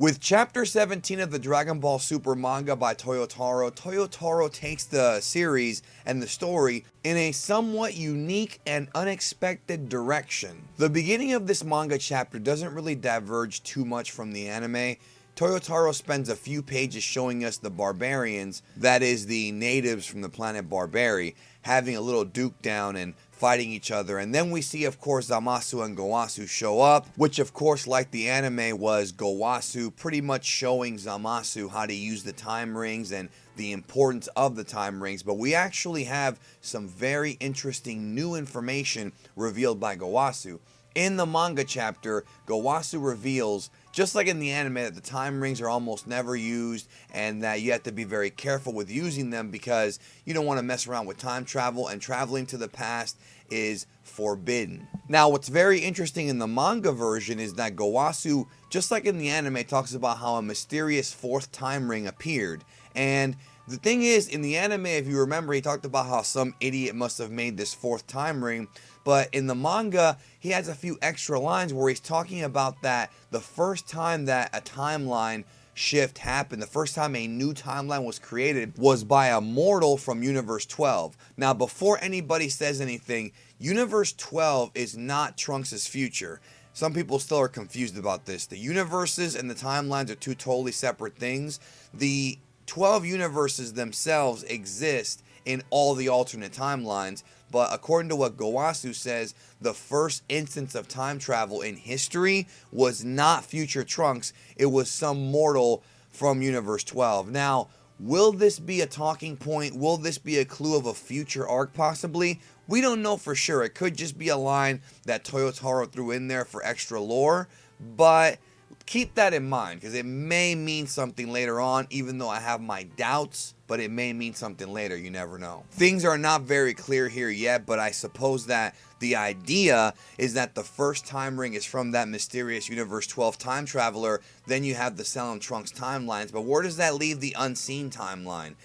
With Chapter 17 of the Dragon Ball Super manga by Toyotaro, Toyotaro takes the series and the story in a somewhat unique and unexpected direction. The beginning of this manga chapter doesn't really diverge too much from the anime. Toyotaro spends a few pages showing us the barbarians, that is the natives from the planet Barbary, having a little duke down and fighting each other. And then we see, of course, Zamasu and Gowasu show up, which of course, like the anime, was Gowasu pretty much showing Zamasu how to use the time rings and the importance of the time rings. But we actually have some very interesting new information revealed by Gowasu. In the manga chapter, Gowasu reveals, just like in the anime, that the time rings are almost never used and that you have to be very careful with using them because you don't want to mess around with time travel, and traveling to the past is forbidden. Now, what's very interesting in the manga version is that Gowasu, just like in the anime, talks about how a mysterious fourth time ring appeared. And the thing is, in the anime, if you remember, he talked about how some idiot must have made this fourth time ring. But in the manga, he has a few extra lines where he's talking about that the first time that a timeline shift happened, the first time a new timeline was created, was by a mortal from Universe 12. Now, before anybody says anything, Universe 12 is not Trunks' future. Some people still are confused about this. The universes and the timelines are two totally separate things. The 12 universes themselves exist in all the alternate timelines, but according to what Gowasu says, the first instance of time travel in history was not future Trunks, it was some mortal from Universe 12. Now, will this be a talking point? Will this be a clue of a future arc possibly? We don't know for sure. It could just be a line that Toyotaro threw in there for extra lore, but keep that in mind because it may mean something later on, even though I have my doubts, but it may mean something later. You never know. Things are not very clear here yet, but I suppose that the idea is that the first time ring is from that mysterious Universe 12 time traveler. Then you have the Cell and Trunks timelines, but where does that leave the unseen timeline?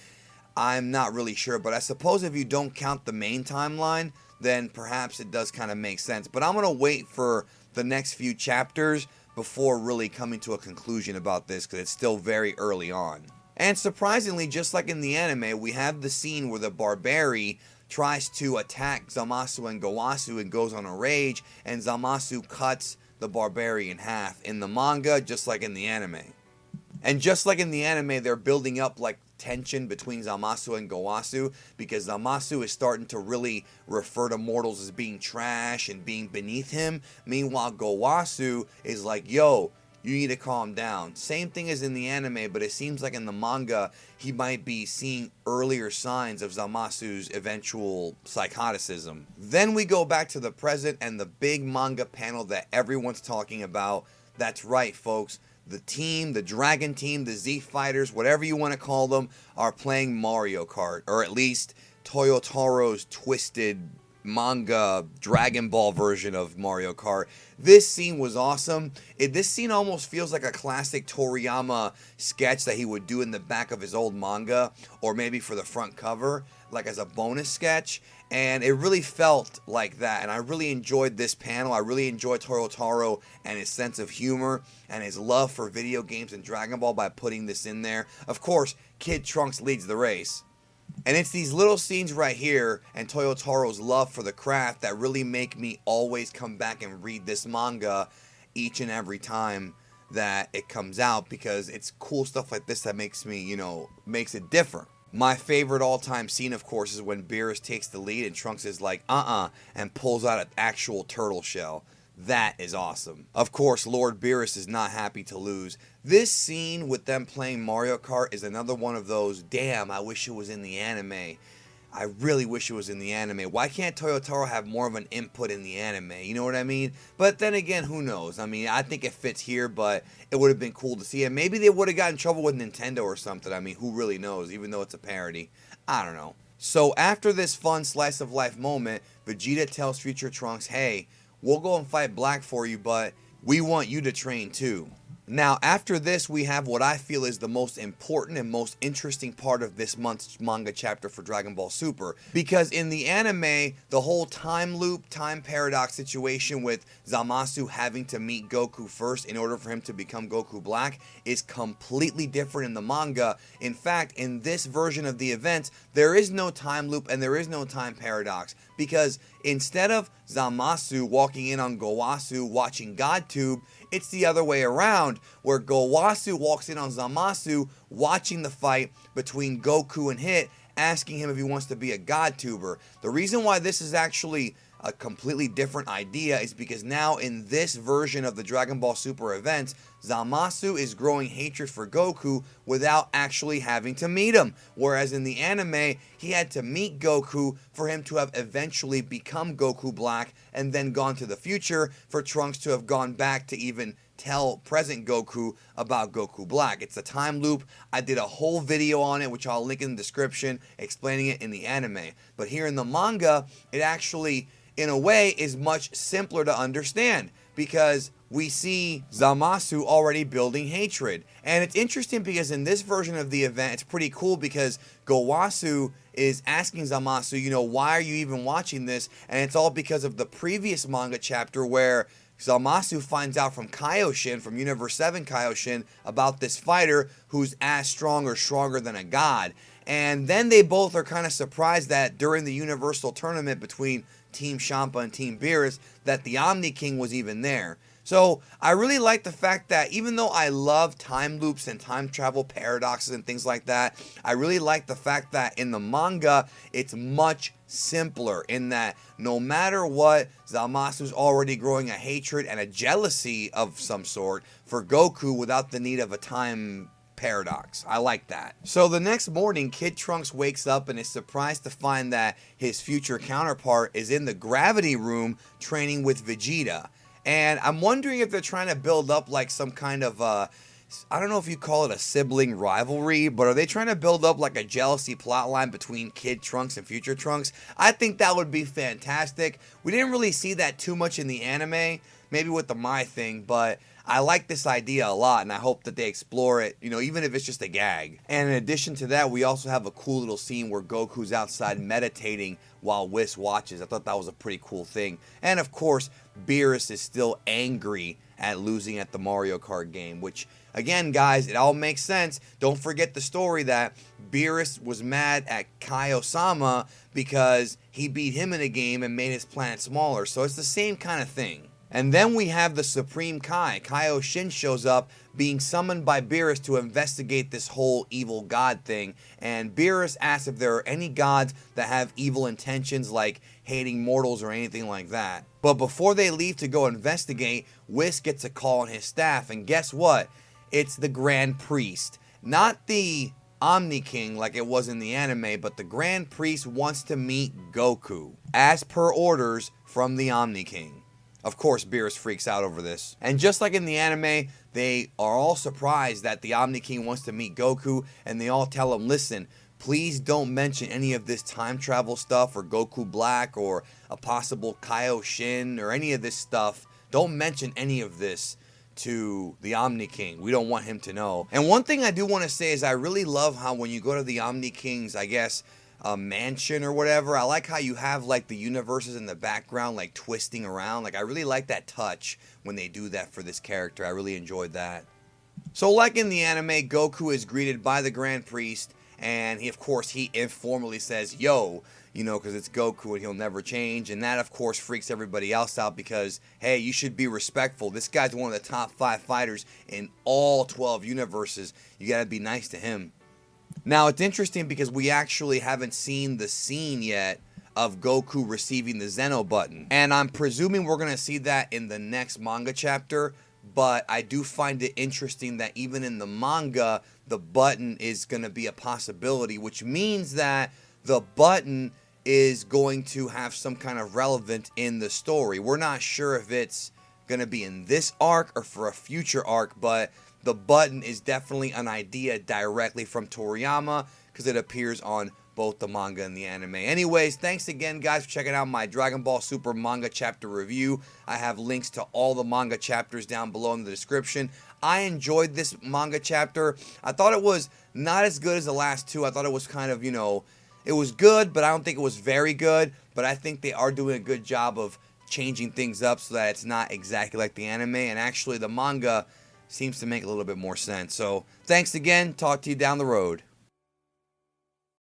I'm not really sure, but I suppose if you don't count the main timeline, then perhaps it does kind of make sense. But I'm going to wait for the next few chapters before really coming to a conclusion about this because it's still very early on. And surprisingly, just like in the anime, we have the scene where the Barbary tries to attack Zamasu and Gowasu and goes on a rage, and Zamasu cuts the Barbary in half in the manga, just like in the anime. And just like in the anime, they're building up like tension between Zamasu and Gowasu because Zamasu is starting to really refer to mortals as being trash and being beneath him. Meanwhile, Gowasu is like, yo, you need to calm down. Same thing as in the anime, but it seems like in the manga, he might be seeing earlier signs of Zamasu's eventual psychoticism. Then we go back to the present and the big manga panel that everyone's talking about. That's right, folks. The team, the Dragon Team, the Z Fighters, whatever you want to call them, are playing Mario Kart. Or at least Toyotaro's twisted manga Dragon Ball version of Mario Kart. This scene was awesome. This scene almost feels like a classic Toriyama sketch that he would do in the back of his old manga, or maybe for the front cover, like as a bonus sketch. And it really felt like that. And I really enjoyed this panel. I really enjoyed Toyotaro and his sense of humor and his love for video games and Dragon Ball by putting this in there. Of course, Kid Trunks leads the race. And it's these little scenes right here and Toyotaro's love for the craft that really make me always come back and read this manga each and every time that it comes out, because it's cool stuff like this that makes me, makes it different. My favorite all-time scene, of course, is when Beerus takes the lead and Trunks is like, and pulls out an actual turtle shell. That is awesome. Of course, Lord Beerus is not happy to lose. This scene with them playing Mario Kart is another one of those, damn, I wish it was in the anime. I really wish it was in the anime. Why can't Toyotaro have more of an input in the anime? You know what I mean? But then again, who knows? I mean, I think it fits here, but it would have been cool to see it. Maybe they would have gotten in trouble with Nintendo or something. I mean, who really knows? Even though it's a parody. I don't know. So after this fun slice of life moment, Vegeta tells future Trunks, hey, we'll go and fight Black for you, but we want you to train too. Now, after this, we have what I feel is the most important and most interesting part of this month's manga chapter for Dragon Ball Super. Because in the anime, the whole time loop, time paradox situation with Zamasu having to meet Goku first in order for him to become Goku Black is completely different in the manga. In fact, in this version of the event, there is no time loop and there is no time paradox. Because instead of Zamasu walking in on Gowasu watching GodTube, it's the other way around, where Gowasu walks in on Zamasu watching the fight between Goku and Hit, asking him if he wants to be a GodTuber. The reason why this is actually a completely different idea is because now in this version of the Dragon Ball Super event, Zamasu is growing hatred for Goku without actually having to meet him. Whereas in the anime, he had to meet Goku for him to have eventually become Goku Black and then gone to the future for Trunks to have gone back to even tell present Goku about Goku Black. It's a time loop. I did a whole video on it, which I'll link in the description, explaining it in the anime. But here in the manga, it actually, in a way, is much simpler to understand because we see Zamasu already building hatred. And it's interesting because in this version of the event, it's pretty cool because Gowasu is asking Zamasu, you know, why are you even watching this? And it's all because of the previous manga chapter where Zamasu finds out from Kaioshin, from Universe 7 Kaioshin, about this fighter who's as strong or stronger than a god. And then they both are kind of surprised that during the Universal Tournament between Team Champa and Team Beerus, that the Omni King was even there. So I really like the fact that even though I love time loops and time travel paradoxes and things like that, I really like the fact that in the manga, it's much simpler in that no matter what, Zamasu's already growing a hatred and a jealousy of some sort for Goku without the need of a time paradox. I like that. So the next morning, Kid Trunks wakes up and is surprised to find that his future counterpart is in the gravity room training with Vegeta. And I'm wondering if they're trying to build up like some kind of, I don't know if you call it a sibling rivalry, but are they trying to build up like a jealousy plotline between Kid Trunks and Future Trunks? I think that would be fantastic. We didn't really see that too much in the anime, maybe with the Mai thing, but I like this idea a lot, and I hope that they explore it, you know, even if it's just a gag. And in addition to that, we also have a cool little scene where Goku's outside meditating while Whis watches. I thought that was a pretty cool thing. And of course, Beerus is still angry at losing at the Mario Kart game, which, again, guys, it all makes sense. Don't forget the story that Beerus was mad at Kai-Osama because he beat him in a game and made his planet smaller. So it's the same kind of thing. And then we have the Supreme Kai. Kaioshin shows up being summoned by Beerus to investigate this whole evil god thing. And Beerus asks if there are any gods that have evil intentions like hating mortals or anything like that. But before they leave to go investigate, Whis gets a call on his staff. And guess what? It's the Grand Priest. Not the Omni King like it was in the anime, but the Grand Priest wants to meet Goku, as per orders from the Omni King. Of course, Beerus freaks out over this. And just like in the anime, they are all surprised that the Omni King wants to meet Goku, and they all tell him, listen, please don't mention any of this time travel stuff or Goku Black or a possible Kaioshin or any of this stuff. Don't mention any of this to the Omni King. We don't want him to know. And one thing I do want to say is I really love how when you go to the Omni King's, I guess, a mansion or whatever, I like how you have like the universes in the background like twisting around. Like I really like that touch when they do that for this character. I really enjoyed that. So like in the anime, Goku is greeted by the Grand Priest, and he, of course, he informally says, yo, you know, because it's Goku and he'll never change. And that, of course, freaks everybody else out because, hey, you should be respectful. This guy's one of the top 5 fighters in all 12 universes. You got to be nice to him. Now, it's interesting because we actually haven't seen the scene yet of Goku receiving the Zeno button. And I'm presuming we're going to see that in the next manga chapter. But I do find it interesting that even in the manga, the button is going to be a possibility, which means that the button is going to have some kind of relevance in the story. We're not sure if it's going to be in this arc or for a future arc, but the button is definitely an idea directly from Toriyama because it appears on both the manga and the anime. Anyways, thanks again, guys, for checking out my Dragon Ball Super Manga Chapter review. I have links to all the manga chapters down below in the description. I enjoyed this manga chapter. I thought it was not as good as the last two. I thought it was kind of, it was good, but I don't think it was very good. But I think they are doing a good job of changing things up so that it's not exactly like the anime. And actually, the manga seems to make a little bit more sense. So, thanks again. Talk to you down the road.